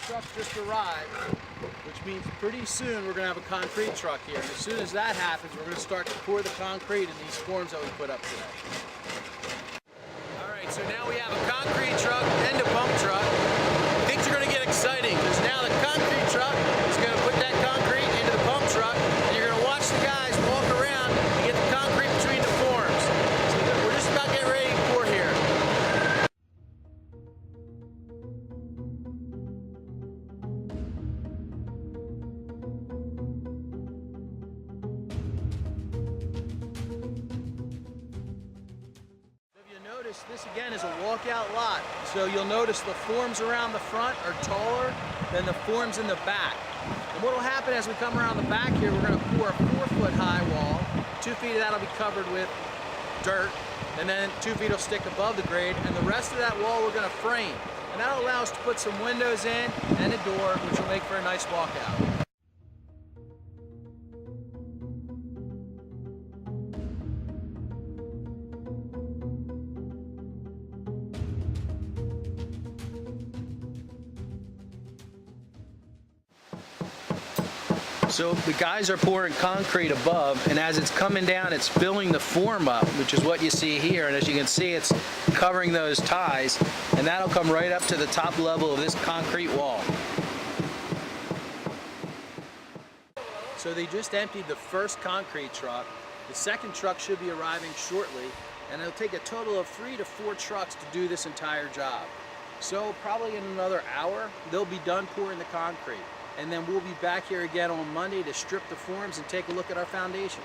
truck just arrived, which means pretty soon we're going to have a concrete truck here. And as soon as that happens, we're going to start to pour the concrete in these forms that we put up today. Alright, so now we have a concrete truck and a pump truck. Things are going to get exciting because now the concrete truck is going to put that concrete into the pump truck, and you're going to watch the guys walk around and get the concrete between the forms. So we're just about getting ready to pour here. This again is a walkout lot, so you'll notice the forms around the front are taller than the forms in the back. And what will happen as we come around the back here, we're going to pour a 4-foot high wall. 2 feet of that will be covered with dirt, and then 2 feet will stick above the grade, and the rest of that wall we're going to frame. And that'll allow us to put some windows in and a door, which will make for a nice walkout. So the guys are pouring concrete above, and as it's coming down, it's filling the form up, which is what you see here. And as you can see, it's covering those ties, and that'll come right up to the top level of this concrete wall. So they just emptied the first concrete truck. The second truck should be arriving shortly, and it'll take a total of 3 to 4 trucks to do this entire job. So probably in another hour, they'll be done pouring the concrete. And then we'll be back here again on Monday to strip the forms and take a look at our foundation.